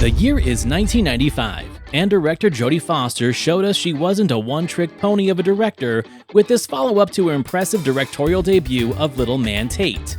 The year is 1995, and director Jodie Foster showed us she wasn't a one-trick pony of a director with this follow-up to her impressive directorial debut of Little Man Tate.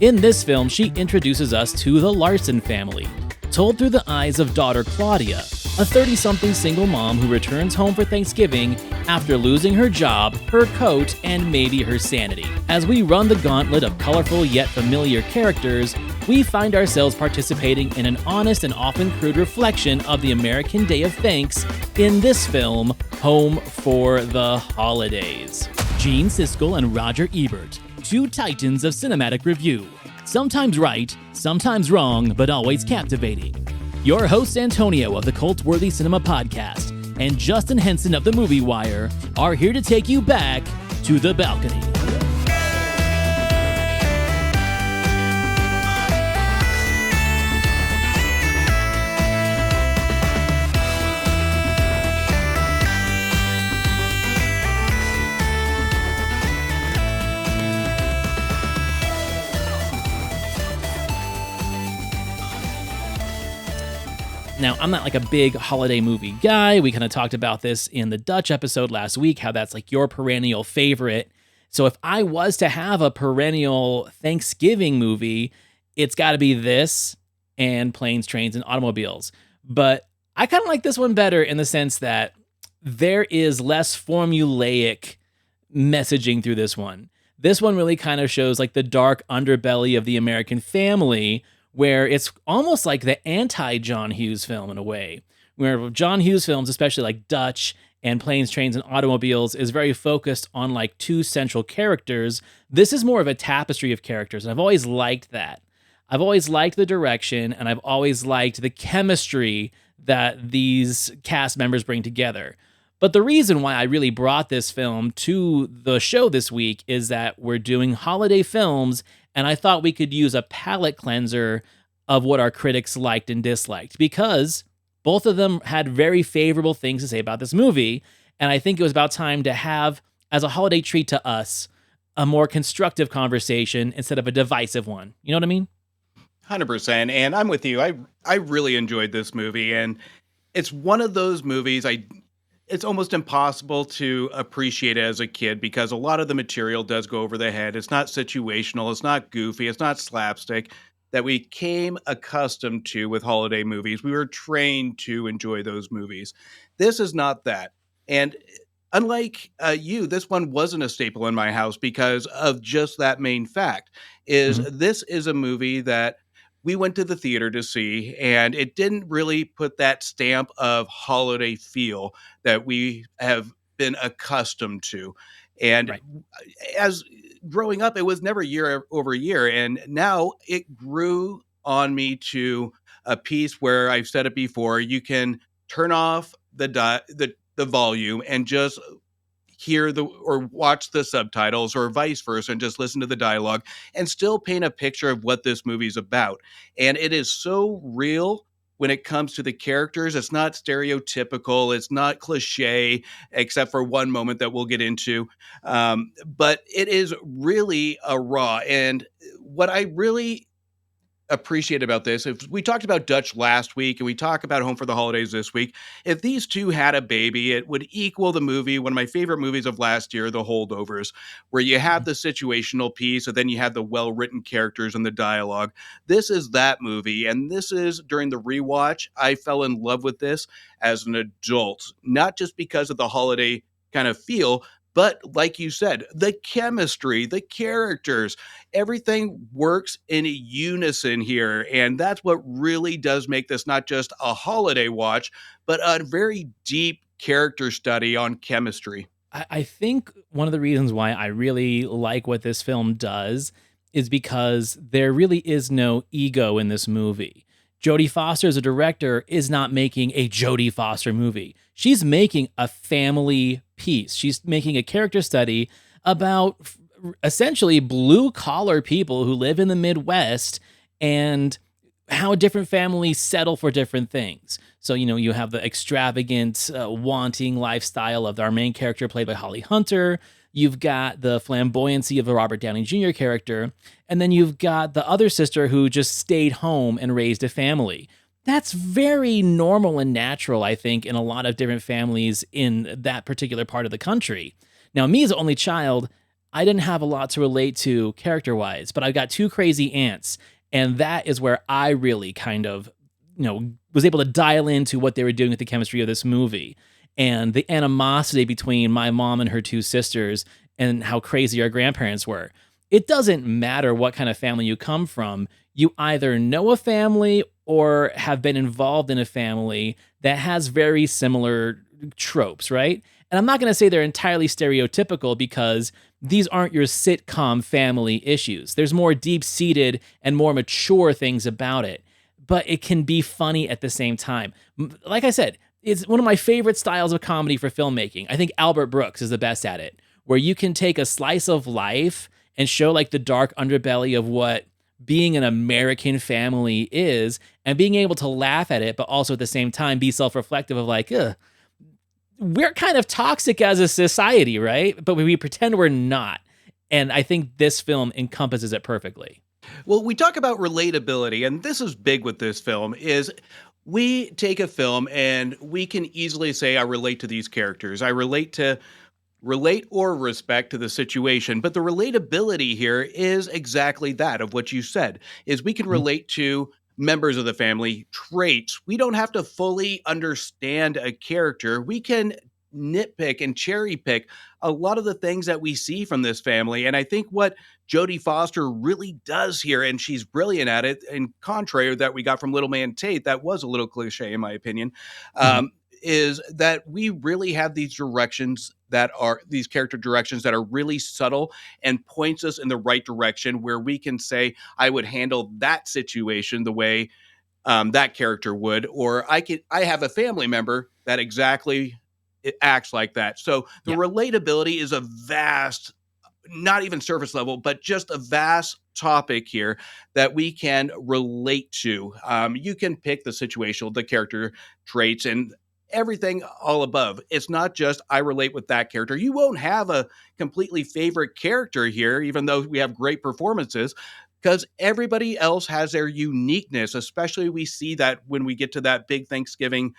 In this film, she introduces us to the Larson family, told through the eyes of daughter Claudia, a 30-something single mom who returns home for Thanksgiving after losing her job, her coat, and maybe her sanity. As we run the gauntlet of colorful yet familiar characters, we find ourselves participating in an honest and often crude reflection of the American Day of Thanks in this film, Home for the Holidays. Gene Siskel and Roger Ebert, two titans of cinematic review. Sometimes right, sometimes wrong, but always captivating. Your hosts Antonio of the Cult-Worthy Cinema Podcast and Justin Henson of the Movie Wire are here to take you back to the balcony. Now, I'm not like a big holiday movie guy. We kind of talked about this in the Dutch episode last week, how that's like your perennial favorite. So if I was to have a perennial Thanksgiving movie, it's got to be this and Planes, Trains, and Automobiles. But I kind of like this one better in the sense that there is less formulaic messaging through this one. This one really kind of shows like the dark underbelly of the American family, where it's almost like the anti-John Hughes film in a way, where John Hughes films, especially like Dutch and Planes, Trains, and Automobiles, is very focused on like two central characters. This is more of a tapestry of characters, and I've always liked that. I've always liked the direction, and I've always liked the chemistry that these cast members bring together. But the reason why I really brought this film to the show this week is that we're doing holiday films, and I thought we could use a palate cleanser of what our critics liked and disliked, because both of them had very favorable things to say about this movie, and I think it was about time to have, as a holiday treat to us, a more constructive conversation instead of a divisive one. You know what I mean? 100%, and I'm with you. I really enjoyed this movie, and it's one of those movies it's almost impossible to appreciate it as a kid because a lot of the material does go over the head. It's not situational. It's not goofy. It's not slapstick that we came accustomed to with holiday movies. We were trained to enjoy those movies. This is not that. And unlike you, this one wasn't a staple in my house because of just that main fact. This is a movie that we went to the theater to see, and it didn't really put that stamp of holiday feel that we have been accustomed to. And Right. As growing up, it was never year over year. And now it grew on me to a piece where I've said it before, you can turn off the volume and just hear or watch the subtitles or vice versa and just listen to the dialogue and still paint a picture of what this movie's about. And it is so real when it comes to the characters. It's not stereotypical. It's not cliche, except for one moment that we'll get into. But it is really a raw. And what I really appreciate about this, if we talked about Dutch last week and we talk about Home for the Holidays this week, if these two had a baby, it would equal the movie, one of my favorite movies of last year, The Holdovers, where you have the situational piece and then you have the well-written characters and the dialogue. This is that movie, and this is, during the rewatch, I fell in love with this as an adult, not just because of the holiday kind of feel, but like you said, the chemistry, the characters, everything works in unison here. And that's what really does make this not just a holiday watch, but a very deep character study on chemistry. I think one of the reasons why I really like what this film does is because there really is no ego in this movie. Jodie Foster, as a director, is not making a Jodie Foster movie. She's making a family piece. She's making a character study about essentially blue-collar people who live in the Midwest and how different families settle for different things. So, you have the extravagant, wanting lifestyle of our main character played by Holly Hunter. You've got the flamboyancy of the Robert Downey Jr. character. And then you've got the other sister who just stayed home and raised a family. That's very normal and natural, I think, in a lot of different families in that particular part of the country. Now, me as an only child, I didn't have a lot to relate to character wise, but I've got two crazy aunts. And that is where I really kind of, was able to dial into what they were doing with the chemistry of this movie and the animosity between my mom and her two sisters and how crazy our grandparents were. It doesn't matter what kind of family you come from. You either know a family or have been involved in a family that has very similar tropes, right? And I'm not going to say they're entirely stereotypical because these aren't your sitcom family issues. There's more deep seated and more mature things about it, but it can be funny at the same time. Like I said, it's one of my favorite styles of comedy for filmmaking. I think Albert Brooks is the best at it, where you can take a slice of life and show like the dark underbelly of what being an American family is and being able to laugh at it, but also at the same time be self reflective of like, ugh, we're kind of toxic as a society, right? But we pretend we're not. And I think this film encompasses it perfectly. Well, we talk about relatability, and this is big with this film, is we take a film and we can easily say, I relate to these characters. I relate or respect to the situation. But the relatability here is exactly that of what you said, is we can Mhm. relate to members of the family traits. We don't have to fully understand a character. We can nitpick and cherry pick a lot of the things that we see from this family. And I think what Jodie Foster really does here, and she's brilliant at it, in contrary that we got from Little Man Tate, that was a little cliche in my opinion, Mhm. is that we really have these directions that are these character directions that are really subtle and points us in the right direction where we can say, I would handle that situation the way that character would, or I have a family member that exactly it acts like that. So the Yeah. relatability is a vast, not even surface level, but just a vast topic here that we can relate to. You can pick the situational, the character traits, and everything all above. It's not just I relate with that character. You won't have a completely favorite character here, even though we have great performances, because everybody else has their uniqueness. Especially we see that when we get to that big Thanksgiving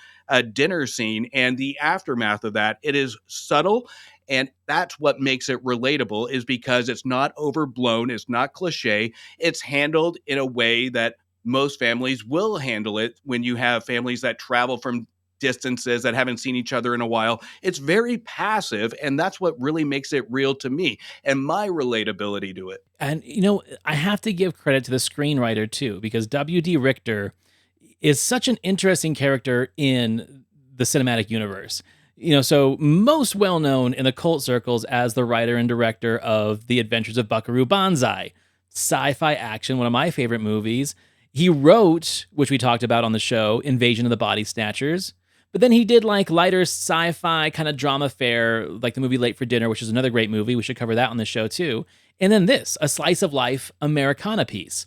dinner scene and the aftermath of that. It is subtle, and that's what makes it relatable, is because it's not overblown, it's not cliche, it's handled in a way that most families will handle it. When you have families that travel from distances that haven't seen each other in a while, it's very passive, and that's what really makes it real to me and my relatability to it. And, I have to give credit to the screenwriter too, because W.D. Richter is such an interesting character in the cinematic universe. So most well known in the cult circles as the writer and director of The Adventures of Buckaroo Banzai, sci fi action, one of my favorite movies. He wrote, which we talked about on the show, Invasion of the Body Snatchers. But then he did like lighter sci fi kind of drama fare, like the movie Late for Dinner, which is another great movie. We should cover that on the show too. And then this, a slice of life Americana piece.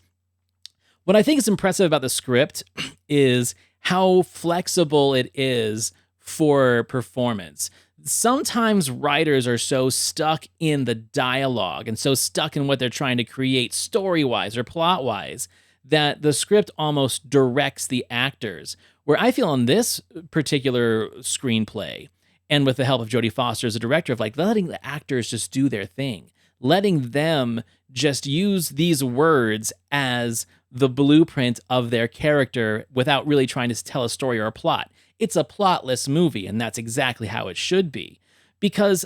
What I think is impressive about the script is how flexible it is for performance. Sometimes writers are so stuck in the dialogue and so stuck in what they're trying to create story wise or plot wise that the script almost directs the actors. Where I feel on this particular screenplay, and with the help of Jodie Foster as a director, of like letting the actors just do their thing, letting them just use these words as the blueprint of their character without really trying to tell a story or a plot. It's a plotless movie, and that's exactly how it should be. Because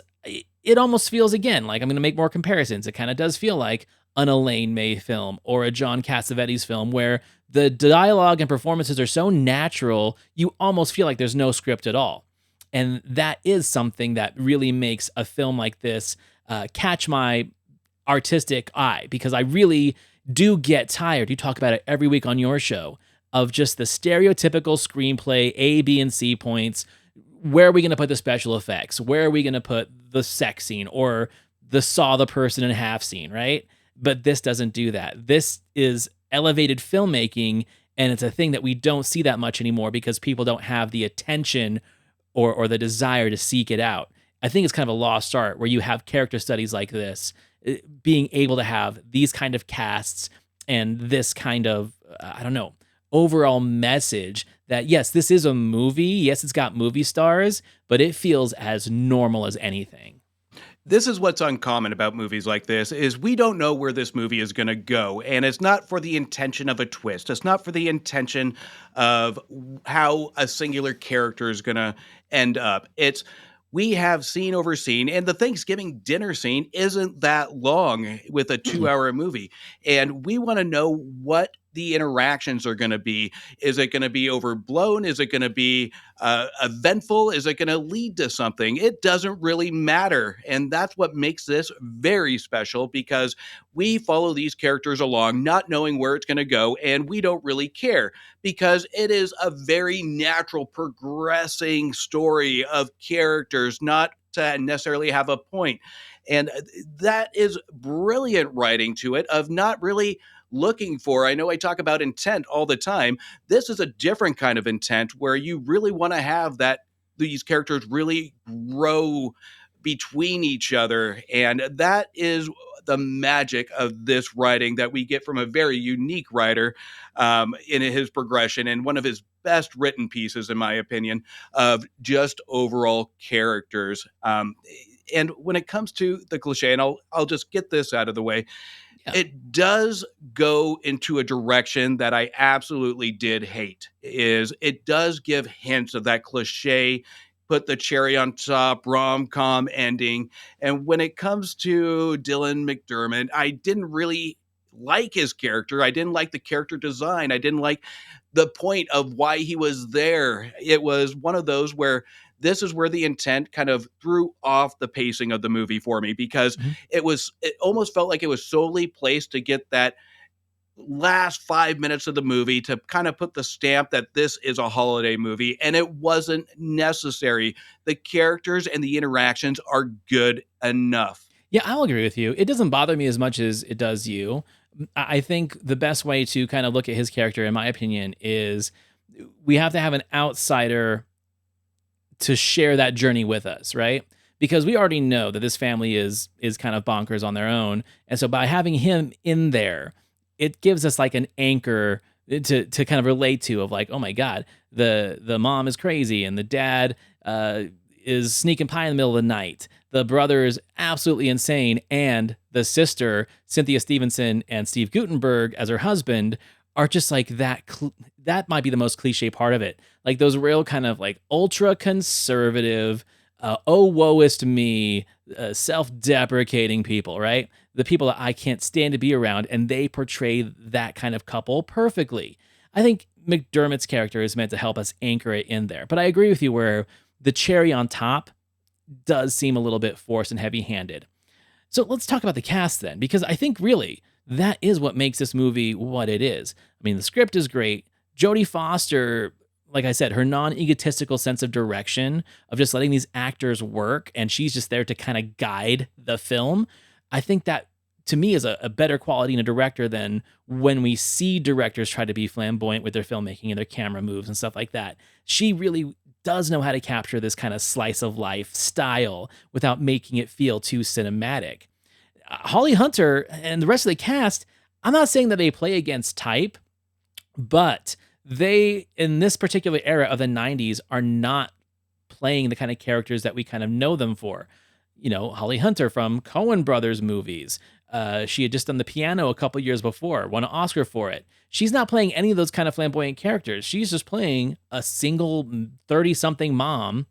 it almost feels, again, like I'm going to make more comparisons. It kind of does feel like an Elaine May film or a John Cassavetes film where the dialogue and performances are so natural, you almost feel like there's no script at all. And that is something that really makes a film like this catch my artistic eye, because I really do get tired. You talk about it every week on your show of just the stereotypical screenplay, A, B, and C points. Where are we going to put the special effects? Where are we going to put the sex scene or the saw the person in half scene, right? But this doesn't do that. This is elevated filmmaking, and it's a thing that we don't see that much anymore because people don't have the attention or the desire to seek it out. I think it's kind of a lost art where you have character studies like this, being able to have these kind of casts and this kind of, I don't know, overall message that, yes, this is a movie. Yes, it's got movie stars, but it feels as normal as anything. This is what's uncommon about movies like this is we don't know where this movie is going to go, and it's not for the intention of a twist. It's not for the intention of how a singular character is going to end up. It's we have scene over scene, and the Thanksgiving dinner scene isn't that long with a 2-hour movie, and we want to know what the interactions are going to be. Is it going to be overblown? Is it going to be eventful? Is it going to lead to something? It doesn't really matter. And that's what makes this very special because we follow these characters along, not knowing where it's going to go. And we don't really care because it is a very natural, progressing story of characters, not to necessarily have a point. And that is brilliant writing to it of not really looking for. I know I talk about intent all the time. This is a different kind of intent where you really want to have that these characters really grow between each other. And that is the magic of this writing that we get from a very unique writer in his progression and one of his best written pieces, in my opinion, of just overall characters. And when it comes to the cliche, and I'll just get this out of the way, Yeah. it does go into a direction that I absolutely did hate. Is it does give hints of that cliche, put the cherry on top, rom-com ending. And when it comes to Dylan McDermott, I didn't really like his character. I didn't like the character design. I didn't like the point of why he was there. It was one of those where this is where the intent kind of threw off the pacing of the movie for me because Mhm. it almost felt like it was solely placed to get that last 5 minutes of the movie to kind of put the stamp that this is a holiday movie, and it wasn't necessary. The characters and the interactions are good enough. Yeah, I'll agree with you. It doesn't bother me as much as it does you. I think the best way to kind of look at his character, in my opinion, is we have to have an outsider to share that journey with us, right? Because we already know that this family is kind of bonkers on their own. And so by having him in there, it gives us like an anchor to kind of relate to of like, oh my God, the mom is crazy and the dad is sneaking pie in the middle of the night. The brother is absolutely insane, and the sister, Cynthia Stevenson and Steve Guttenberg as her husband, are just like that. That might be the most cliche part of it. Like those real kind of like ultra conservative, oh woe is to me, self-deprecating people, right? The people that I can't stand to be around, and they portray that kind of couple perfectly. I think McDermott's character is meant to help us anchor it in there, but I agree with you where the cherry on top does seem a little bit forced and heavy-handed. So let's talk about the cast then, because I think really that is what makes this movie what it is. I mean, the script is great. Jodie Foster, like I said, her non-egotistical sense of direction of just letting these actors work, and she's just there to kind of guide the film. I think that to me is a better quality in a director than when we see directors try to be flamboyant with their filmmaking and their camera moves and stuff like that. She really does know how to capture this kind of slice of life style without making it feel too cinematic. Holly Hunter and the rest of the cast, I'm not saying that they play against type, but they, in this particular era of the 90s, are not playing the kind of characters that we kind of know them for. You know, Holly Hunter from Coen Brothers movies. She had just done The Piano a couple years before, won an Oscar for it. She's not playing any of those kind of flamboyant characters. She's just playing a single 30-something mom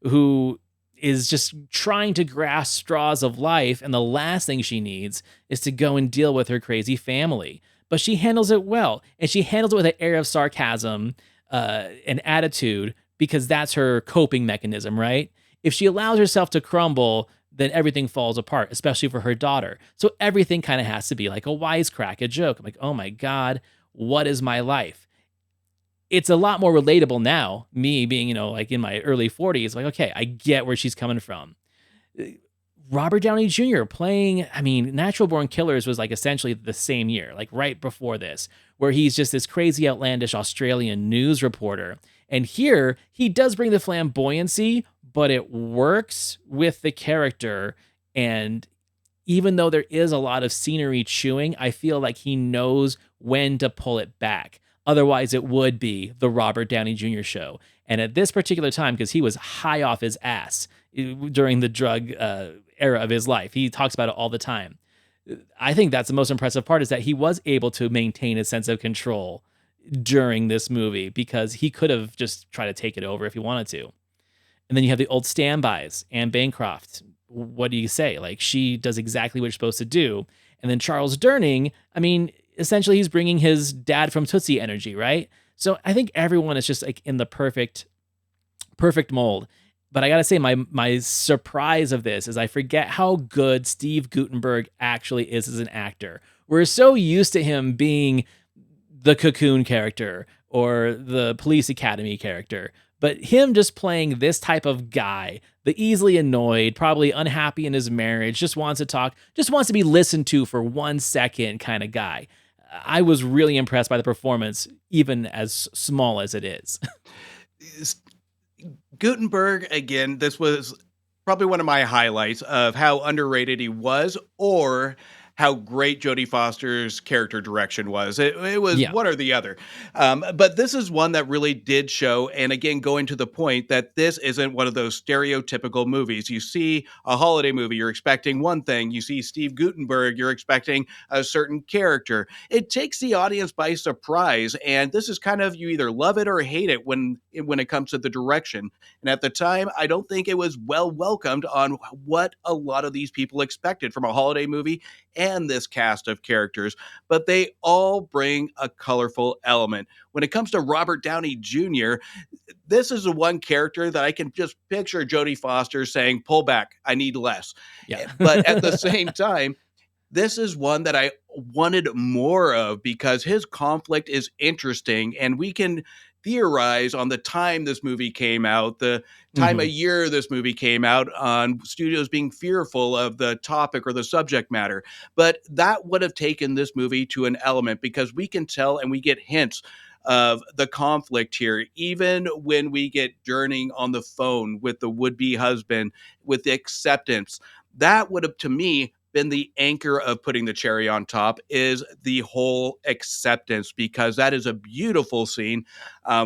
who is just trying to grasp straws of life, and the last thing she needs is to go and deal with her crazy family. But she handles it well, and she handles it with an air of sarcasm and attitude because that's her coping mechanism, right? If she allows herself to crumble, then everything falls apart, especially for her daughter. So everything kind of has to be like a wisecrack, a joke. I'm like, oh my God, what is my life? It's a lot more relatable now, me being, like in my early 40s, like, okay, I get where she's coming from. Robert Downey Jr. playing, Natural Born Killers was like essentially the same year, like right before this, where he's just this crazy, outlandish Australian news reporter. And here, he does bring the flamboyancy, but it works with the character. And even though there is a lot of scenery chewing, I feel like he knows when to pull it back. Otherwise, it would be the Robert Downey Jr. show. And at this particular time, because he was high off his ass during the drug era of his life, he talks about it all the time. I think that's the most impressive part, is that he was able to maintain a sense of control during this movie, because he could have just tried to take it over if he wanted to. And then you have the old standbys, Anne Bancroft. What do you say? Like, she does exactly what you're supposed to do. And then Charles Durning, I mean, essentially he's bringing his dad from Tootsie energy, right? So I think everyone is just like in the perfect mold. But I gotta say, my surprise of this is I forget how good Steve Guttenberg actually is as an actor. We're so used to him being the Cocoon character or the Police Academy character, but him just playing this type of guy, the easily annoyed, probably unhappy in his marriage, just wants to talk, just wants to be listened to for 1 second kind of guy. I was really impressed by the performance, even as small as it is. Gutenberg, again, this was probably one of my highlights of how underrated he was, or how great Jodie Foster's character direction was. It was Yeah. one or the other. But this is one that really did show, and again, going to the point that this isn't one of those stereotypical movies. You see a holiday movie, you're expecting one thing. You see Steve Guttenberg, you're expecting a certain character. It takes the audience by surprise, and this is kind of, you either love it or hate it when it comes to the direction. And at the time, I don't think it was well welcomed on what a lot of these people expected from a holiday movie and this cast of characters, but they all bring a colorful element. When it comes to Robert Downey Jr., this is the one character that I can just picture Jodie Foster saying, pull back, I need less. Yeah. But at the same time, this is one that I wanted more of, because his conflict is interesting, and we can theorize on the time this movie came out, the time of year this movie came out, on studios being fearful of the topic or the subject matter. But that would have taken this movie to an element, because we can tell and we get hints of the conflict here, even when we get Durning on the phone with the would-be husband, with the acceptance. That would have, to me, been the anchor of putting the cherry on top, is the whole acceptance, because that is a beautiful scene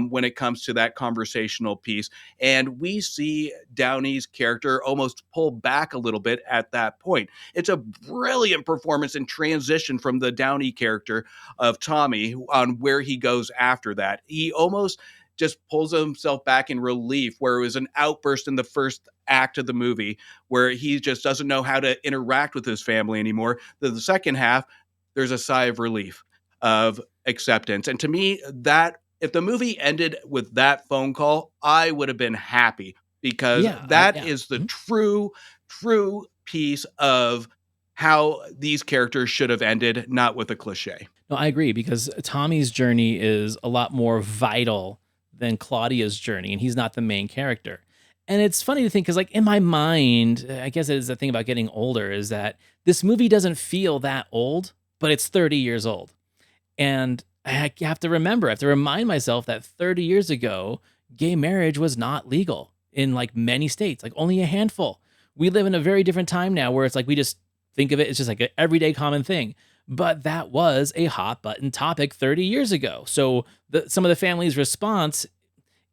when it comes to that conversational piece. And we see Downey's character almost pull back a little bit at that point. It's a brilliant performance and transition from the Downey character of Tommy on where he goes after that. He almost just pulls himself back in relief, where it was an outburst in the first act of the movie where he just doesn't know how to interact with his family anymore. The second half, there's a sigh of relief, of acceptance. And to me, that, if the movie ended with that phone call, I would have been happy, because that is the true piece of how these characters should have ended, not with a cliche. No, I agree, because Tommy's journey is a lot more vital than Claudia's journey, and he's not the main character. And it's funny to think, because like in my mind, I guess it is the thing about getting older, is that this movie doesn't feel that old, but it's 30 years old. And I have to remind myself that 30 years ago, gay marriage was not legal in like many states, like only a handful. We live in a very different time now, where it's like we just think of it as just like an everyday common thing. But that was a hot button topic 30 years ago. So some of the family's response,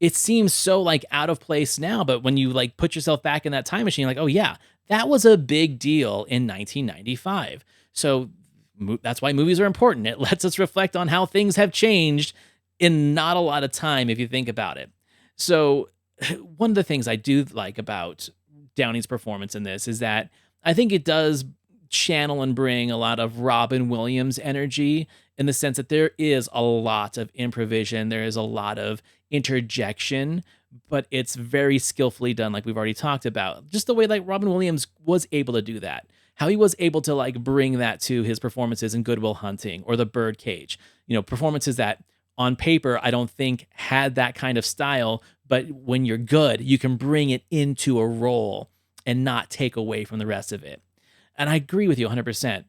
it seems so like out of place now. But when you like put yourself back in that time machine, like, oh yeah, that was a big deal in 1995. So that's why movies are important. It lets us reflect on how things have changed in not a lot of time, if you think about it. So one of the things I do like about Downey's performance in this is that I think it does channel and bring a lot of Robin Williams energy, in the sense that there is a lot of improvisation, there is a lot of interjection, but it's very skillfully done, like we've already talked about. Just the way like Robin Williams was able to do that, how he was able to like bring that to his performances in Good Will Hunting or The Birdcage. You know, performances that on paper I don't think had that kind of style, but when you're good, you can bring it into a role and not take away from the rest of it. And I agree with you 100%.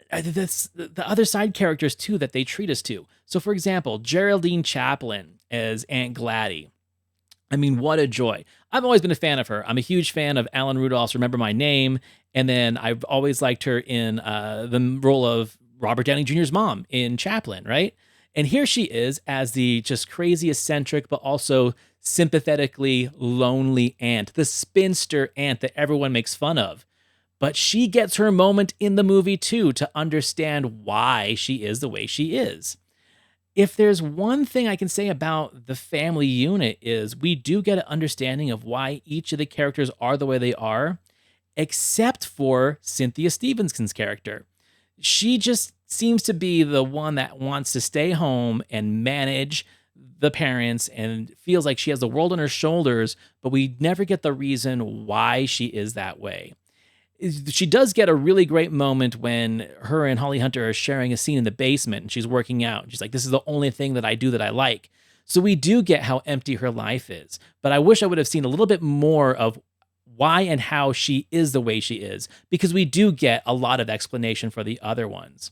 That's the other side characters too that they treat us to. So for example, Geraldine Chaplin as Aunt Gladdy. I mean, what a joy. I've always been a fan of her. I'm a huge fan of Alan Rudolph's Remember My Name. And then I've always liked her in the role of Robert Downey Jr.'s mom in Chaplin, right? And here she is as the just crazy eccentric, but also sympathetically lonely aunt, the spinster aunt that everyone makes fun of. But she gets her moment in the movie too to understand why she is the way she is. If there's one thing I can say about the family unit is we do get an understanding of why each of the characters are the way they are, except for Cynthia Stevenson's character. She just seems to be the one that wants to stay home and manage the parents and feels like she has the world on her shoulders, but we never get the reason why she is that way. She does get a really great moment when her and Holly Hunter are sharing a scene in the basement and she's working out. She's like, this is the only thing that I do that I like. So we do get how empty her life is. But I wish I would have seen a little bit more of why and how she is the way she is, because we do get a lot of explanation for the other ones.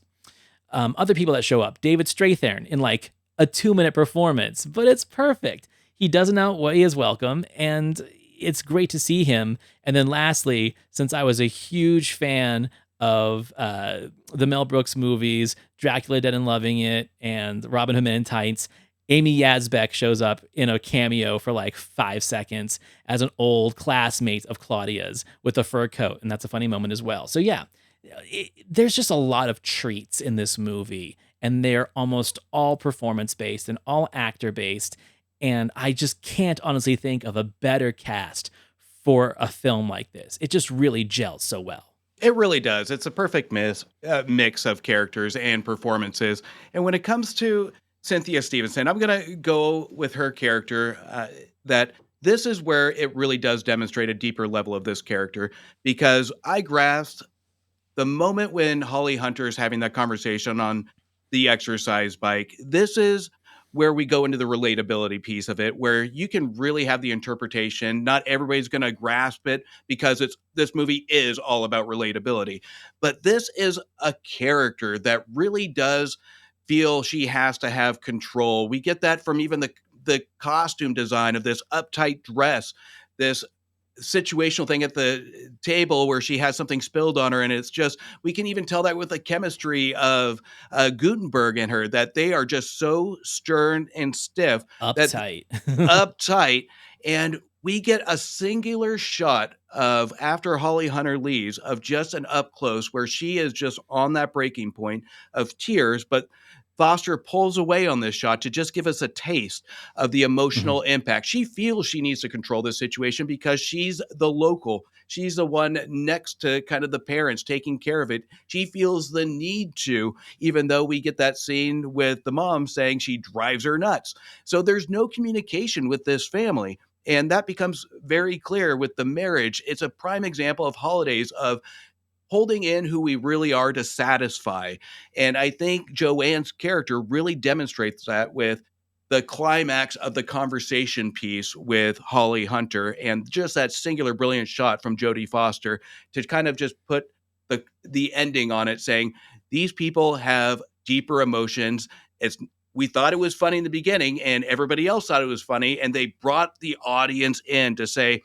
Other people that show up, David Strathairn in like a 2-minute performance, but it's perfect. He doesn't outweigh his welcome, and it's great to see him. And then lastly, since I was a huge fan of the Mel Brooks movies, Dracula Dead and Loving It, and Robin Hood Men in Tights, Amy Yazbek shows up in a cameo for like 5 seconds as an old classmate of Claudia's with a fur coat, and that's a funny moment as well. So yeah, there's just a lot of treats in this movie, and they're almost all performance-based and all actor-based, and I just can't honestly think of a better cast for a film like this. It just really gels so well. It really does. It's a perfect mix of characters and performances. And when it comes to Cynthia Stevenson, I'm going to go with her character, that this is where it really does demonstrate a deeper level of this character, because I grasped the moment when Holly Hunter is having that conversation on the exercise bike. This is where we go into the relatability piece of it, where you can really have the interpretation. Not everybody's going to grasp it because this movie is all about relatability. But this is a character that really does feel she has to have control. We get that from even the costume design of this uptight dress, this situational thing at the table where she has something spilled on her, and it's just, we can even tell that with the chemistry of Guttenberg and her, that they are just so stern and stiff, that Uptight. uptight. And we get a singular shot of, after Holly Hunter leaves, of just an up close where she is just on that breaking point of tears, but Foster pulls away on this shot to just give us a taste of the emotional impact. She feels she needs to control this situation because she's the local. She's the one next to kind of the parents taking care of it. She feels the need to, even though we get that scene with the mom saying she drives her nuts. So there's no communication with this family. And that becomes very clear with the marriage. It's a prime example of holidays of holding in who we really are to satisfy. And I think Joanne's character really demonstrates that with the climax of the conversation piece with Holly Hunter, and just that singular brilliant shot from Jodie Foster to kind of just put the ending on it, saying these people have deeper emotions. We thought it was funny in the beginning and everybody else thought it was funny, and they brought the audience in to say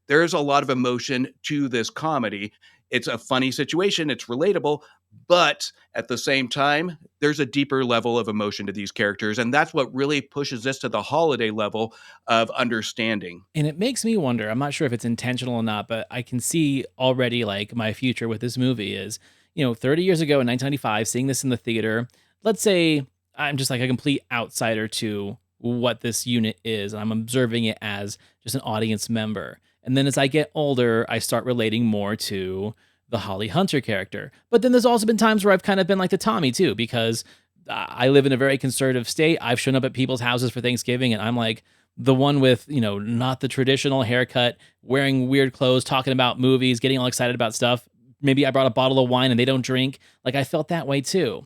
there's a lot of emotion to this comedy. It's a funny situation. It's relatable. But at the same time, there's a deeper level of emotion to these characters. And that's what really pushes this to the holiday level of understanding. And it makes me wonder, I'm not sure if it's intentional or not, but I can see already like my future with this movie is, 30 years ago in 1995, seeing this in the theater, let's say I'm just like a complete outsider to what this unit is, and I'm observing it as just an audience member. And then as I get older, I start relating more to the Holly Hunter character. But then there's also been times where I've kind of been like the Tommy too, because I live in a very conservative state. I've shown up at people's houses for Thanksgiving, and I'm like the one with, not the traditional haircut, wearing weird clothes, talking about movies, getting all excited about stuff. Maybe I brought a bottle of wine and they don't drink. Like, I felt that way too.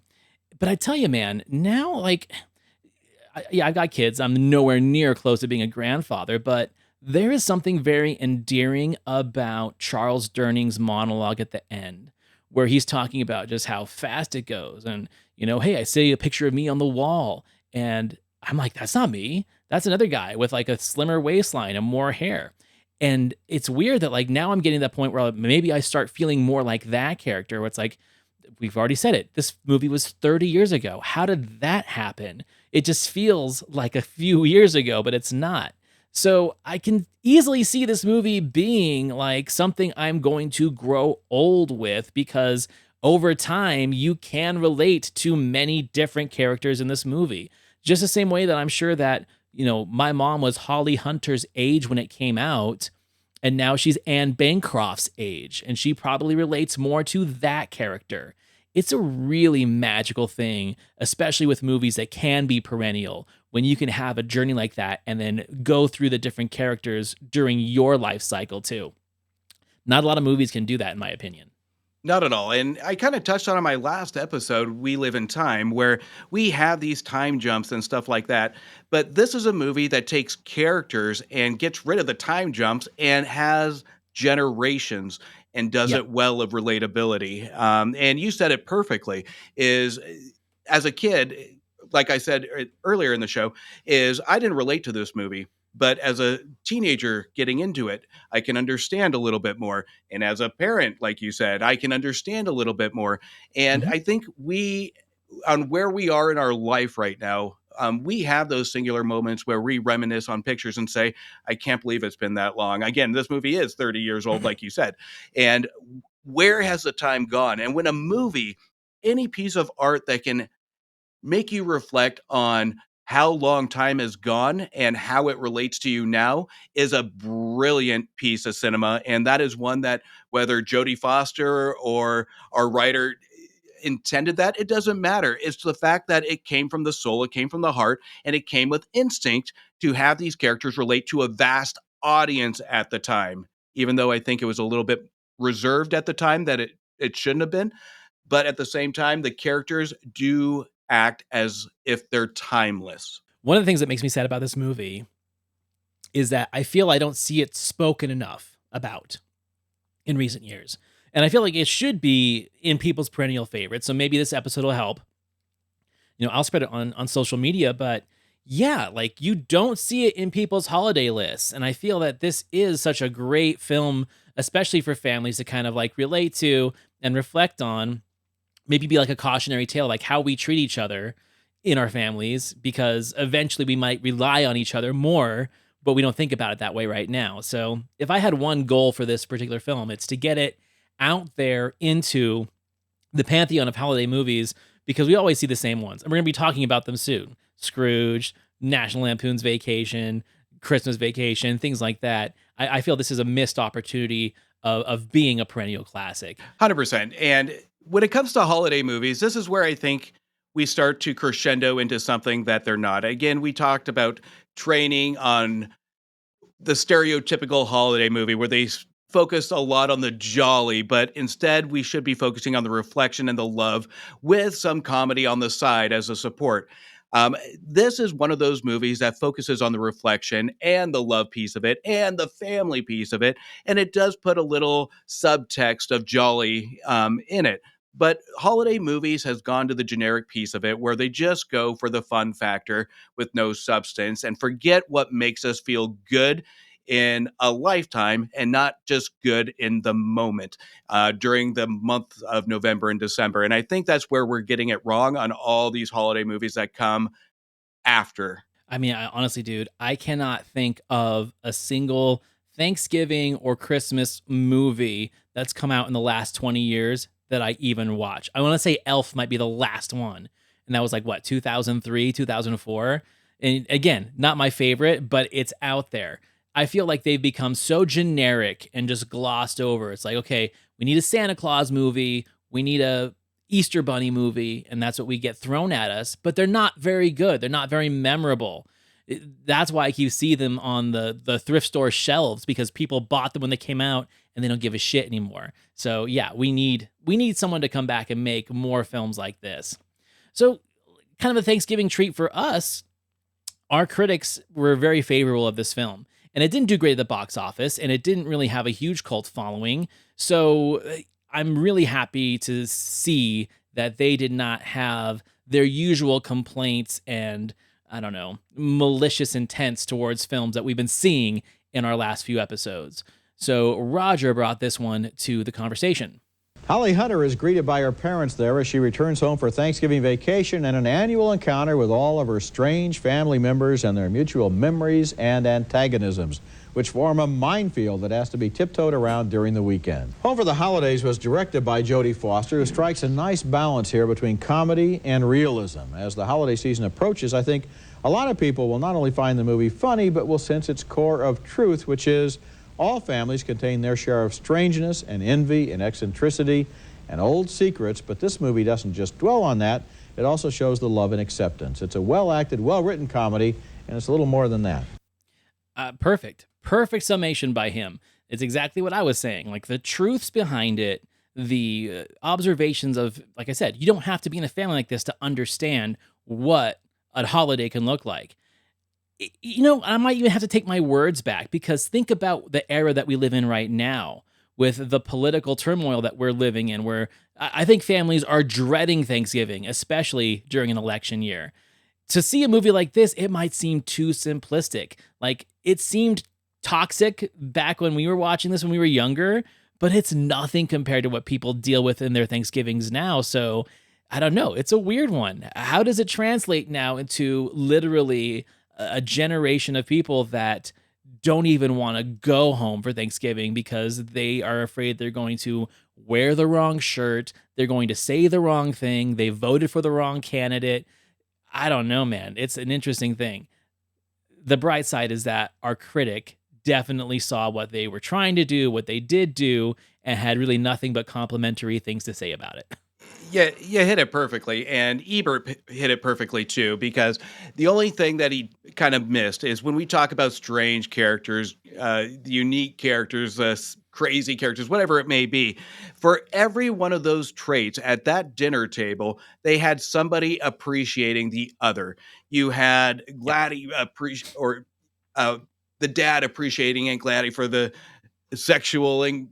But I tell you, man, now, like, I've got kids. I'm nowhere near close to being a grandfather, but there is something very endearing about Charles Durning's monologue at the end, where he's talking about just how fast it goes. And, hey, I see a picture of me on the wall. And I'm like, that's not me. That's another guy with like a slimmer waistline and more hair. And it's weird that like now I'm getting to that point where maybe I start feeling more like that character, where it's like we've already said it. This movie was 30 years ago. How did that happen? It just feels like a few years ago, but it's not. So I can easily see this movie being like something I'm going to grow old with, because over time you can relate to many different characters in this movie. Just the same way that I'm sure that, my mom was Holly Hunter's age when it came out, and now she's Anne Bancroft's age, and she probably relates more to that character. It's a really magical thing, especially with movies that can be perennial, when you can have a journey like that and then go through the different characters during your life cycle too. Not a lot of movies can do that, in my opinion. Not at all. And I kind of touched on in my last episode, We Live in Time, where we have these time jumps and stuff like that. But this is a movie that takes characters and gets rid of the time jumps and has generations and does Yep. it well of relatability. And you said it perfectly, is as a kid, like I said earlier in the show, is I didn't relate to this movie. But as a teenager getting into it, I can understand a little bit more. And as a parent, like you said, I can understand a little bit more. And Mhm. I think on where we are in our life right now, we have those singular moments where we reminisce on pictures and say, I can't believe it's been that long. Again, this movie is 30 years old, like you said. And where has the time gone? And when a movie, any piece of art that can make you reflect on how long time has gone and how it relates to you now is a brilliant piece of cinema. And that is one that, whether Jodie Foster or our writer intended that, it doesn't matter. It's the fact that it came from the soul, it came from the heart, and it came with instinct to have these characters relate to a vast audience at the time, even though I think it was a little bit reserved at the time that it shouldn't have been. But at the same time, the characters do act as if they're timeless. One of the things that makes me sad about this movie is that I feel I don't see it spoken enough about in recent years. And I feel like it should be in people's perennial favorites. So maybe this episode will help. I'll spread it on social media, but yeah, like you don't see it in people's holiday lists. And I feel that this is such a great film, especially for families to kind of like relate to and reflect on, maybe be like a cautionary tale, like how we treat each other in our families, because eventually we might rely on each other more, but we don't think about it that way right now. So if I had one goal for this particular film, it's to get it out there into the pantheon of holiday movies, because we always see the same ones. And we're going to be talking about them soon. Scrooge, National Lampoon's Vacation, Christmas Vacation, things like that. I feel this is a missed opportunity of being a perennial classic. 100%. And when it comes to holiday movies, this is where I think we start to crescendo into something that they're not. Again, we talked about training on the stereotypical holiday movie where they focus a lot on the jolly, but instead we should be focusing on the reflection and the love with some comedy on the side as a support. This is one of those movies that focuses on the reflection and the love piece of it and the family piece of it. And it does put a little subtext of jolly in it. But holiday movies has gone to the generic piece of it where they just go for the fun factor with no substance and forget what makes us feel good in a lifetime and not just good in the moment during the month of November and December. And I think that's where we're getting it wrong on all these holiday movies that come after. I mean, honestly, dude, I cannot think of a single Thanksgiving or Christmas movie that's come out in the last 20 years that I even watch. I want to say Elf might be the last one. And that was like, what, 2003, 2004? And again, not my favorite, but it's out there. I feel like they've become so generic and just glossed over. It's like, okay, we need a Santa Claus movie. We need a Easter Bunny movie, and that's what we get thrown at us, but they're not very good. They're not very memorable. That's why you see them on the thrift store shelves, because people bought them when they came out and they don't give a shit anymore. So yeah, we need someone to come back and make more films like this. So kind of a Thanksgiving treat for us. Our critics were very favorable of this film, and it didn't do great at the box office, and it didn't really have a huge cult following. So I'm really happy to see that they did not have their usual complaints and, I don't know, malicious intents towards films that we've been seeing in our last few episodes. So Roger brought this one to the conversation. Holly Hunter is greeted by her parents there as she returns home for Thanksgiving vacation and an annual encounter with all of her strange family members and their mutual memories and antagonisms, which form a minefield that has to be tiptoed around during the weekend. Home for the Holidays was directed by Jodie Foster, who strikes a nice balance here between comedy and realism. As the holiday season approaches, I think a lot of people will not only find the movie funny, but will sense its core of truth, which is all families contain their share of strangeness and envy and eccentricity and old secrets, but this movie doesn't just dwell on that, it also shows the love and acceptance. It's a well-acted, well-written comedy, and it's a little more than that. Perfect summation by him. It's exactly what I was saying. Like the truths behind it, the observations of, like I said, you don't have to be in a family like this to understand what a holiday can look like. You know, I might even have to take my words back, because think about the era that we live in right now with the political turmoil that we're living in, where I think families are dreading Thanksgiving, especially during an election year. To see a movie like this, it might seem too simplistic. Like, it seemed toxic back when we were watching this when we were younger, but it's nothing compared to what people deal with in their Thanksgivings now. So I don't know. It's a weird one. How does it translate now into literally a generation of people that don't even want to go home for Thanksgiving because they are afraid they're going to wear the wrong shirt, they're going to say the wrong thing, they voted for the wrong candidate? I don't know, man. It's an interesting thing. The bright side is that our critic definitely saw what they were trying to do, what they did do, and had really nothing but complimentary things to say about it. Yeah, you hit it perfectly, and Ebert hit it perfectly too, because the only thing that he kind of missed is when we talk about strange characters, unique characters, crazy characters, whatever it may be. For every one of those traits at that dinner table, they had somebody appreciating the other. You had Yep. Gladdy uh, the dad appreciating Aunt Gladdy for the sexual and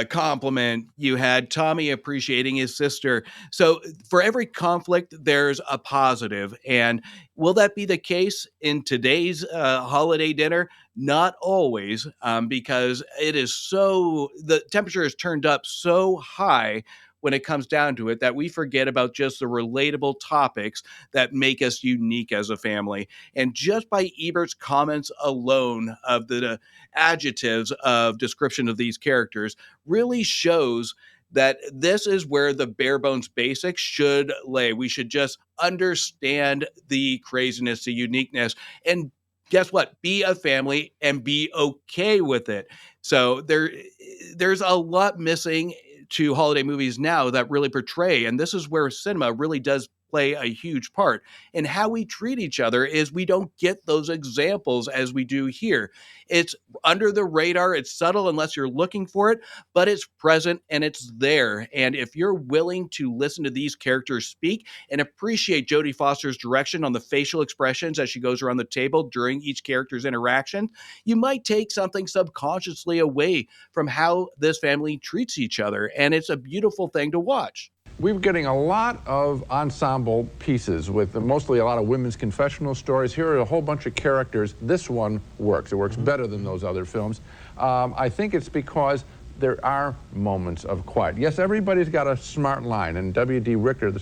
compliment. You had Tommy appreciating his sister. So for every conflict, there's a positive. And will that be the case in today's holiday dinner? Not always, because the temperature is turned up so high when it comes down to it that we forget about just the relatable topics that make us unique as a family. And just by Ebert's comments alone of the adjectives of description of these characters really shows that this is where the bare bones basics should lay. We should just understand the craziness, the uniqueness, and guess what? Be a family and be okay with it. So there's a lot missing to holiday movies now that really portray, and this is where cinema really does play a huge part. And how we treat each other is we don't get those examples as we do here. It's under the radar, it's subtle unless you're looking for it, but it's present and it's there. And if you're willing to listen to these characters speak and appreciate Jodie Foster's direction on the facial expressions as she goes around the table during each character's interaction, you might take something subconsciously away from how this family treats each other. And it's a beautiful thing to watch. We're getting a lot of ensemble pieces with mostly a lot of women's confessional stories. Here are a whole bunch of characters. This one works. It works better than those other films. I think it's because there are moments of quiet. Yes, everybody's got a smart line, and W.D. Richter, the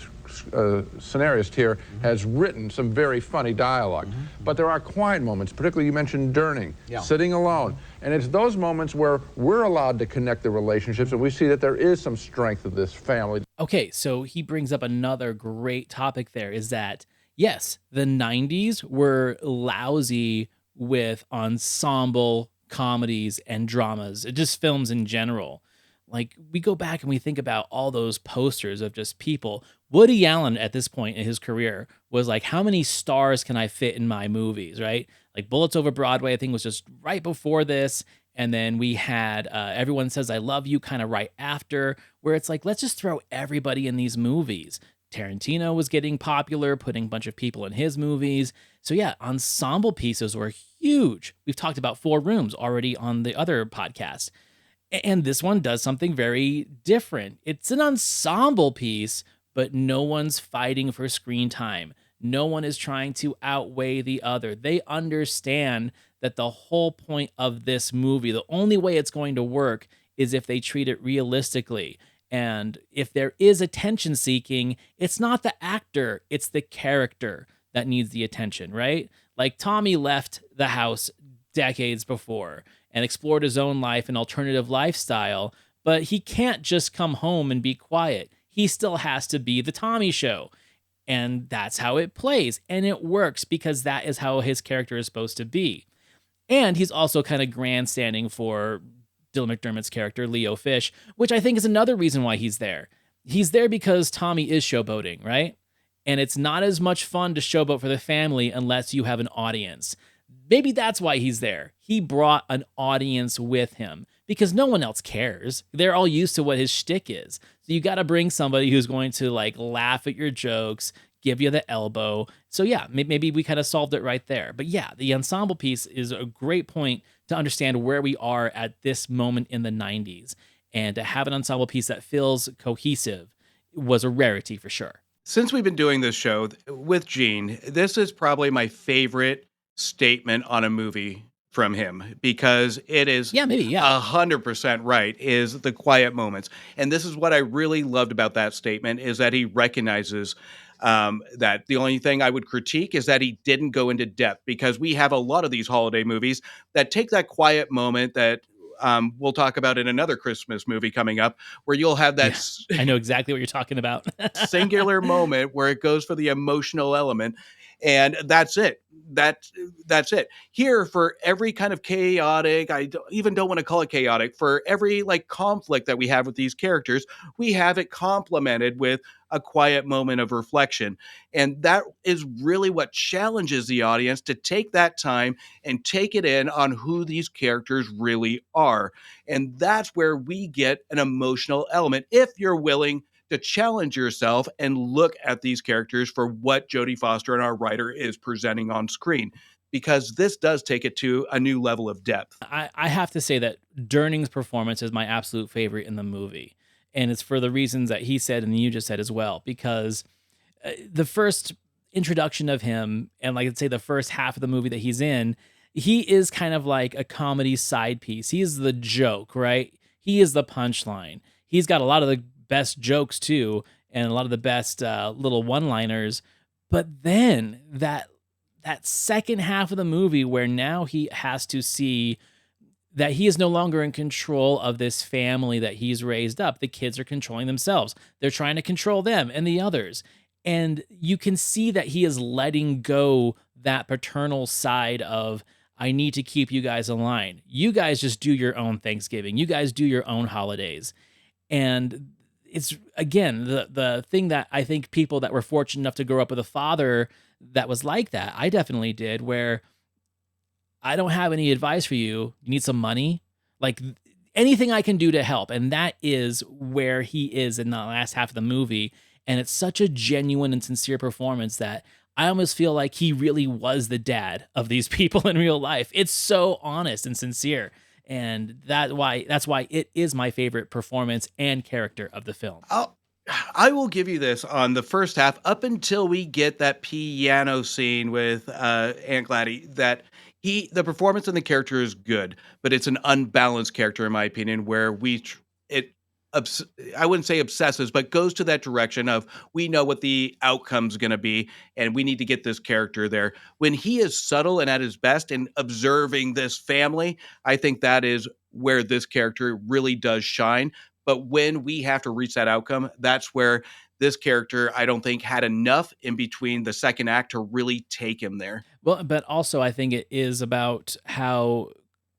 scenarist here, has written some very funny dialogue. But there are quiet moments, particularly you mentioned Durning, sitting alone. And it's those moments where we're allowed to connect the relationships, and we see that there is some strength of this family. Okay, so he brings up another great topic there, is that, yes, the 90s were lousy with ensemble comedies and dramas, just films in general. Like, we go back and we think about all those posters of just people. Woody Allen at this point in his career was like, how many stars can I fit in my movies, right? Like Bullets Over Broadway, I think, was just right before this. And then we had Everyone Says I Love You kind of right after, where it's like, let's just throw everybody in these movies. Tarantino was getting popular, putting a bunch of people in his movies. So yeah, ensemble pieces were huge. We've talked about Four Rooms already on the other podcast. And this one does something very different. It's an ensemble piece, but no one's fighting for screen time. No one is trying to outweigh the other. They understand that the whole point of this movie, the only way it's going to work is if they treat it realistically. And if there is attention seeking, it's not the actor, it's the character that needs the attention, right? Like Tommy left the house decades before and explored his own life and alternative lifestyle, but he can't just come home and be quiet. He still has to be the Tommy show. And that's how it plays. And it works because that is how his character is supposed to be. And he's also kind of grandstanding for Dylan McDermott's character, Leo Fish, which I think is another reason why he's there. He's there because Tommy is showboating, right? And it's not as much fun to showboat for the family unless you have an audience. Maybe that's why he's there. He brought an audience with him because no one else cares. They're all used to what his shtick is. So you got to bring somebody who's going to like laugh at your jokes, give you the elbow. So yeah, maybe we kind of solved it right there. But yeah, the ensemble piece is a great point to understand where we are at this moment in the 90s. And to have an ensemble piece that feels cohesive was a rarity for sure. Since we've been doing this show with Gene, this is probably my favorite statement on a movie from him because it is 100% right, is the quiet moments. And this is what I really loved about that statement, is that he recognizes that the only thing I would critique is that he didn't go into depth, because we have a lot of these holiday movies that take that quiet moment that we'll talk about in another Christmas movie coming up, where you'll have that I know exactly what you're talking about. singular moment where it goes for the emotional element, and that's it. That's it. Here, for every kind of chaotic, even don't want to call it chaotic, for every like conflict that we have with these characters, we have it complemented with a quiet moment of reflection. And that is really what challenges the audience to take that time and take it in on who these characters really are. And that's where we get an emotional element, if you're willing to challenge yourself and look at these characters for what Jodie Foster and our writer is presenting on screen, because this does take it to a new level of depth. I have to say that Durning's performance is my absolute favorite in the movie. And it's for the reasons that he said and you just said as well, because the first introduction of him, and like I'd say the first half of the movie that he's in, he is kind of like a comedy side piece. He is the joke, right? He is the punchline. He's got a lot of the best jokes too, and a lot of the best little one-liners. But then that second half of the movie, where now he has to see that he is no longer in control of this family that he's raised up. The kids are controlling themselves. They're trying to control them and the others. And you can see that he is letting go that paternal side of, I need to keep you guys aligned. You guys just do your own Thanksgiving. You guys do your own holidays. And it's, again, the thing that I think people that were fortunate enough to grow up with a father that was like that, I definitely did, where I don't have any advice for you. You need some money? Like anything I can do to help. And that is where he is in the last half of the movie. And it's such a genuine and sincere performance that I almost feel like he really was the dad of these people in real life. It's so honest and sincere. And that's why it is my favorite performance and character of the film. I will give you this on the first half, up until we get that piano scene with Aunt Gladys, that the performance and the character is good, but it's an unbalanced character in my opinion, where I wouldn't say obsesses, but goes to that direction of, we know what the outcome's going to be, and we need to get this character there. When he is subtle and at his best in observing this family, I think that is where this character really does shine. But when we have to reach that outcome, that's where this character, I don't think, had enough in between the second act to really take him there. Well, but also I think it is about how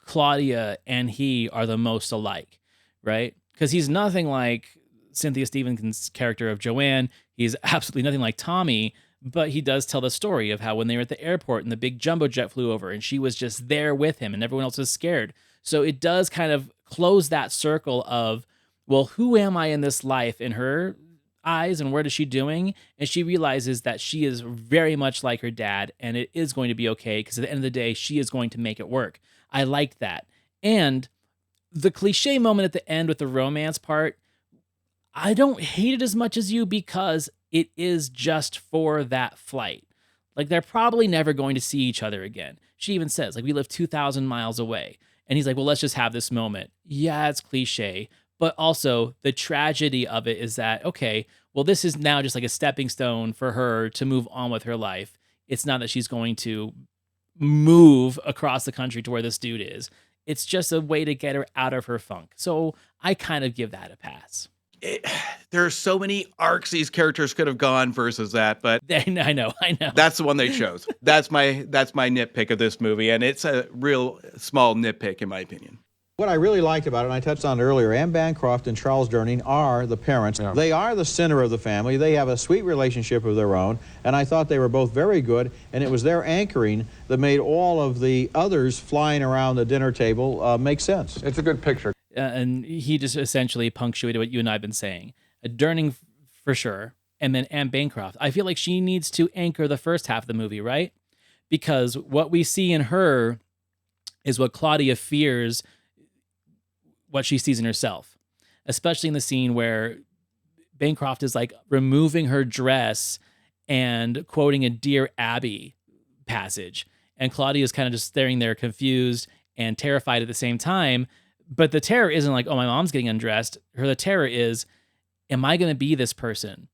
Claudia and he are the most alike, right? Because he's nothing like Cynthia Stevenson's character of Joanne. He's absolutely nothing like Tommy, but he does tell the story of how when they were at the airport and the big jumbo jet flew over and she was just there with him and everyone else was scared. So it does kind of close that circle of, well, who am I in this life in her eyes, and what is she doing? And she realizes that she is very much like her dad, and it is going to be okay, because at the end of the day, she is going to make it work. I liked that. And the cliche moment at the end with the romance part, I don't hate it as much as you, because it is just for that flight. Like, they're probably never going to see each other again. She even says, like, we live 2,000 miles away. And he's like, well, let's just have this moment. Yeah, it's cliche, But also the tragedy of it is that, okay, well, this is now just like a stepping stone for her to move on with her life. It's not that she's going to move across the country to where this dude is. It's just a way to get her out of her funk. So I kind of give that a pass. It, there are so many arcs these characters could have gone versus that, but I know. that's the one they chose. That's my nitpick of this movie, and it's a real small nitpick in my opinion. What I really liked about it, and I touched on it earlier, Anne Bancroft and Charles Durning are the parents. Yeah. They are the center of the family. They have a sweet relationship of their own, and I thought they were both very good, and it was their anchoring that made all of the others flying around the dinner table make sense. It's a good picture. And he just essentially punctuated what you and I have been saying. Durning for sure, and then Anne Bancroft. I feel like she needs to anchor the first half of the movie, right? Because what we see in her is what Claudia fears what she sees in herself, especially in the scene where Bancroft is like removing her dress and quoting a Dear Abby passage. And Claudia is kind of just staring there confused and terrified at the same time. But the terror isn't like, oh, my mom's getting undressed. The terror is, am I going to be this person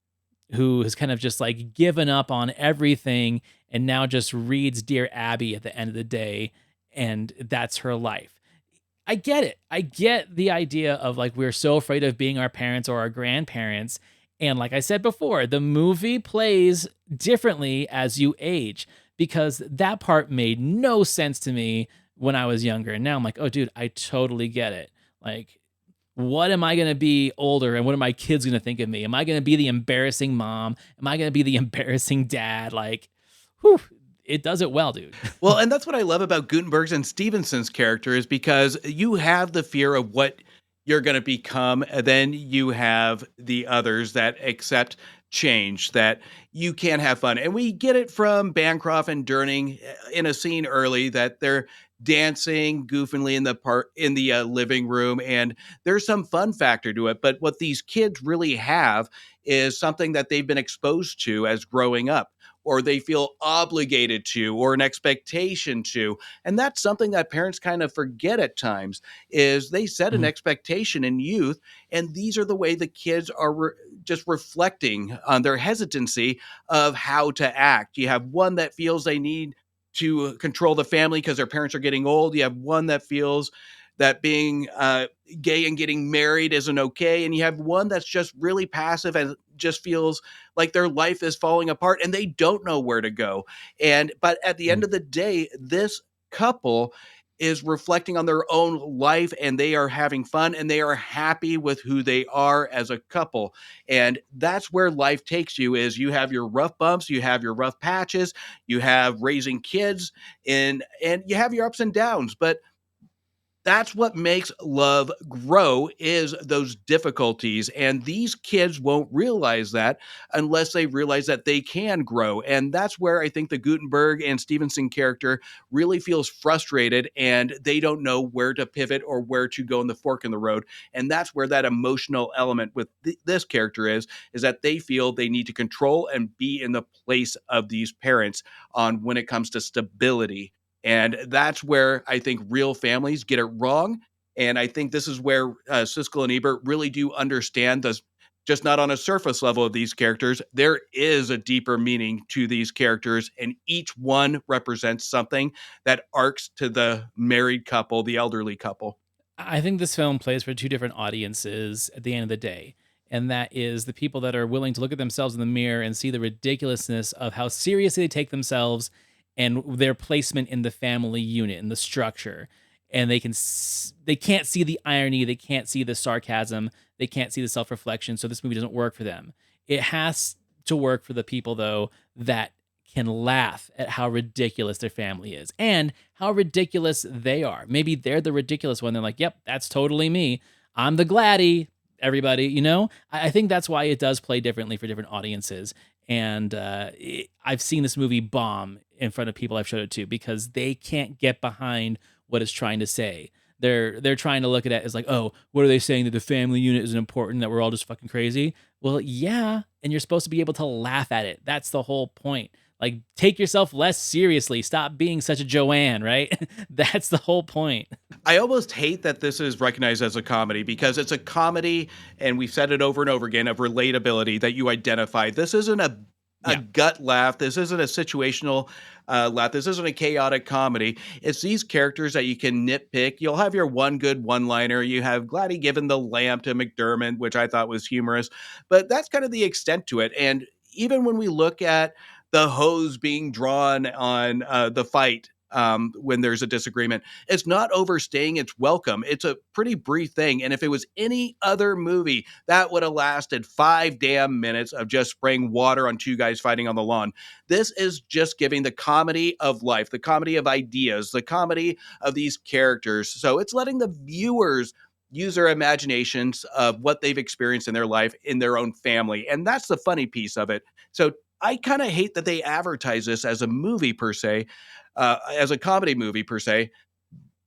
who has kind of just like given up on everything and now just reads Dear Abby at the end of the day, and that's her life? I get it. I get the idea of like, we're so afraid of being our parents or our grandparents. And like I said before, the movie plays differently as you age, because that part made no sense to me when I was younger. And now I'm like, oh, dude, I totally get it. Like, what am I going to be older, and what are my kids going to think of me? Am I going to be the embarrassing mom? Am I going to be the embarrassing dad? Like, whew. It does it well, dude. Well, and that's what I love about Guttenberg's and Stevenson's character, is because you have the fear of what you're going to become, and then you have the others that accept change, that you can have fun. And we get it from Bancroft and Durning in a scene early that they're dancing goofingly in the living room, and there's some fun factor to it. But what these kids really have is something that they've been exposed to as growing up, or they feel obligated to, or an expectation to. And that's something that parents kind of forget at times, is they set an expectation in youth, and these are the way the kids are just reflecting on their hesitancy of how to act. You have one that feels they need to control the family because their parents are getting old. You have one that feels that being gay and getting married isn't okay. And you have one that's just really passive and just feels like their life is falling apart and they don't know where to go. But at the end of the day, this couple is reflecting on their own life, and they are having fun, and they are happy with who they are as a couple. And that's where life takes you, is you have your rough bumps, you have your rough patches, you have raising kids, and you have your ups and downs. But that's what makes love grow, is those difficulties. And these kids won't realize that unless they realize that they can grow. And that's where I think the Guttenberg and Stevenson character really feels frustrated, and they don't know where to pivot or where to go in the fork in the road. And that's where that emotional element with this character is that they feel they need to control and be in the place of these parents on when it comes to stability. And that's where I think real families get it wrong. And I think this is where Siskel and Ebert really do understand this, just not on a surface level of these characters. There is a deeper meaning to these characters, and each one represents something that arcs to the married couple, the elderly couple. I think this film plays for two different audiences at the end of the day. And that is the people that are willing to look at themselves in the mirror and see the ridiculousness of how seriously they take themselves and their placement in the family unit and the structure. And they can't see the irony, they can't see the sarcasm, they can't see the self-reflection, so this movie doesn't work for them. It has to work for the people, though, that can laugh at how ridiculous their family is and how ridiculous they are. Maybe they're the ridiculous one. They're like, yep, that's totally me. I'm the Gladdy, everybody, you know? I think that's why it does play differently for different audiences. And I've seen this movie bomb in front of people I've showed it to, because they can't get behind what it's trying to say. They're trying to look at it as like, oh, what are they saying, that the family unit isn't important, that we're all just fucking crazy? Well, yeah, and you're supposed to be able to laugh at it. That's the whole point. Like, take yourself less seriously. Stop being such a Joanne, right? That's the whole point. I almost hate that this is recognized as a comedy because it's a comedy, and we've said it over and over again, of relatability that you identify. This isn't a Yeah. gut laugh. This isn't a situational laugh. This isn't a chaotic comedy. It's these characters that you can nitpick. You'll have your one good one-liner. You have Gladdy giving the lamp to McDermott, which I thought was humorous, but that's kind of the extent to it. And even when we look at the hose being drawn on the fight, when there's a disagreement, it's not overstaying its welcome. It's a pretty brief thing. And if it was any other movie, that would have lasted 5 damn minutes of just spraying water on two guys fighting on the lawn. This is just giving the comedy of life, the comedy of ideas, the comedy of these characters. So it's letting the viewers use their imaginations of what they've experienced in their life, in their own family. And that's the funny piece of it. So I kind of hate that they advertise this as a movie per se, as a comedy movie per se,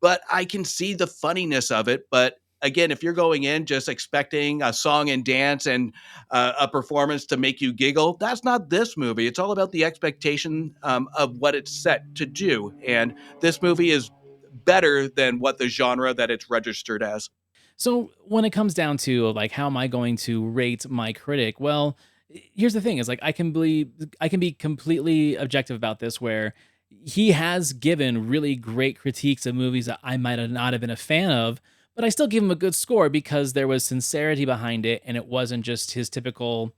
but I can see the funniness of it. But again, if you're going in just expecting a song and dance and a performance to make you giggle, that's not this movie. It's all about the expectation of what it's set to do. And this movie is better than what the genre that it's registered as. So when it comes down to like how am I going to rate my critic? Well, here's the thing: is like I can be completely objective about this, where he has given really great critiques of movies that I might have not have been a fan of, but I still give him a good score because there was sincerity behind it, and it wasn't just his typical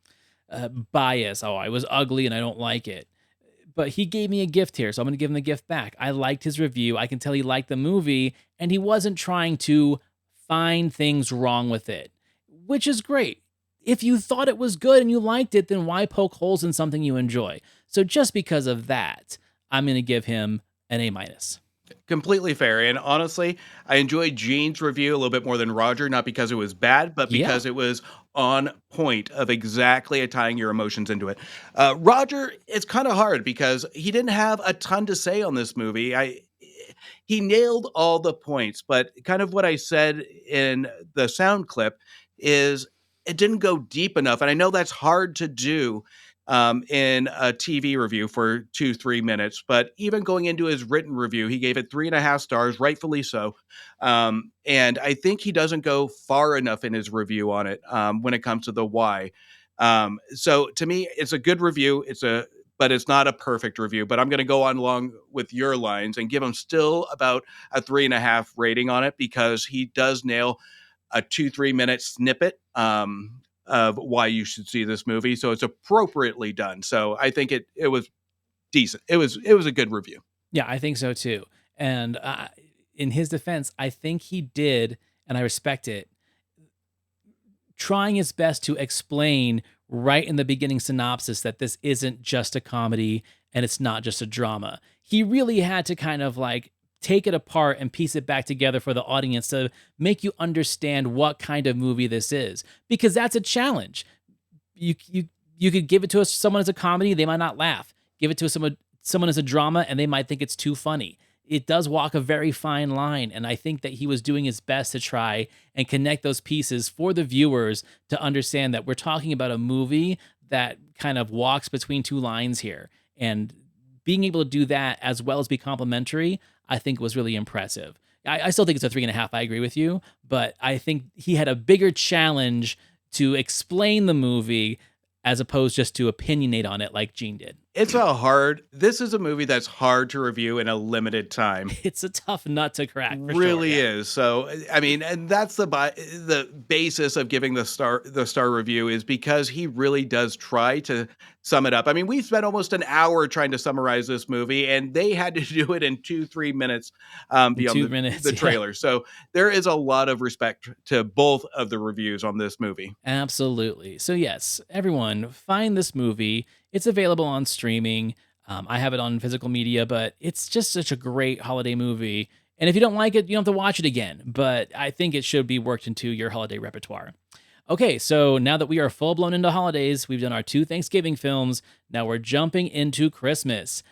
bias. Oh, I was ugly and I don't like it. But he gave me a gift here, so I'm going to give him the gift back. I liked his review. I can tell he liked the movie, and he wasn't trying to find things wrong with it, which is great. If you thought it was good and you liked it, then why poke holes in something you enjoy? So just because of that, I'm going to give him an A minus. Completely fair. And honestly, I enjoyed Gene's review a little bit more than Roger, not because it was bad, but Yeah. because it was on point of exactly tying your emotions into it. Roger, it's kind of hard because he didn't have a ton to say on this movie. He nailed all the points, but kind of what I said in the sound clip is it didn't go deep enough. And I know that's hard to do in a TV review for 2-3 minutes, but even going into his written review, he gave it 3.5 stars, rightfully so. And I think he doesn't go far enough in his review on it when it comes to the why. So to me, it's a good review. But it's not a perfect review. But I'm going to go on along with your lines and give him still about a 3.5 rating on it because he does nail a 2-3 minute snippet of why you should see this movie. So it's appropriately done. So I think it was decent. It was a good review. Yeah, I think so too. And in his defense, I think he did, and I respect it, trying his best to explain right in the beginning synopsis that this isn't just a comedy and it's not just a drama. He really had to kind of like take it apart and piece it back together for the audience to make you understand what kind of movie this is, because that's a challenge. You could give it to us someone as a comedy, they might not laugh. Give it to someone as a drama, and they might think it's too funny. It does walk a very fine line, and I think that he was doing his best to try and connect those pieces for the viewers to understand that we're talking about a movie that kind of walks between two lines here. And being able to do that as well as be complimentary, I think was really impressive. I still think it's a 3.5. I agree with you, but I think he had a bigger challenge to explain the movie as opposed just to opinionate on it like Gene did. This is a movie that's hard to review in a limited time. It's a tough nut to crack. Really is. So, I mean, and that's the basis of giving the star review is because he really does try to sum it up. I mean, we spent almost an hour trying to summarize this movie, and they had to do it in 2-3 minutes beyond the trailer. So there is a lot of respect to both of the reviews on this movie. Absolutely. So yes, everyone, find this movie. It's available on streaming. I have it on physical media, but it's just such a great holiday movie. And if you don't like it, you don't have to watch it again. But I think it should be worked into your holiday repertoire. Okay, so now that we are full-blown into holidays, we've done our 2 Thanksgiving films. Now we're jumping into Christmas.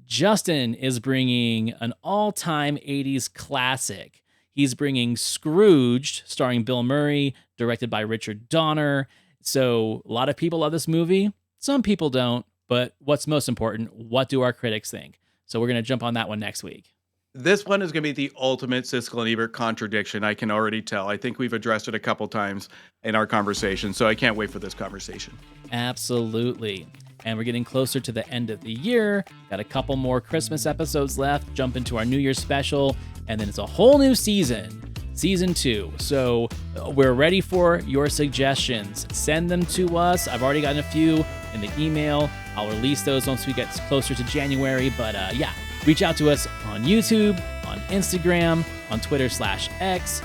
Justin is bringing an all-time 80s classic. He's bringing Scrooged, starring Bill Murray, directed by Richard Donner. So a lot of people love this movie. Some people don't. But what's most important, what do our critics think? So we're going to jump on that one next week. This one is going to be the ultimate Siskel and Ebert contradiction. I can already tell. I think we've addressed it a couple times in our conversation, so I can't wait for this conversation. Absolutely. And we're getting closer to the end of the year. Got a couple more Christmas episodes left, jump into our New Year's special, and then it's a whole new season, season 2. So we're ready for your suggestions. Send them to us. I've already gotten a few in the email. I'll release those once we get closer to January. But yeah, reach out to us on YouTube, on Instagram, on Twitter/X.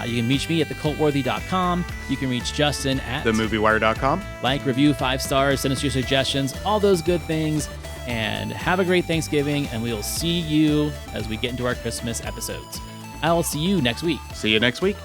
You can reach me at thecultworthy.com. You can reach Justin at themoviewire.com. Like, review, 5 stars, send us your suggestions, all those good things. And have a great Thanksgiving, and we'll see you as we get into our Christmas episodes. I'll see you next week. See you next week.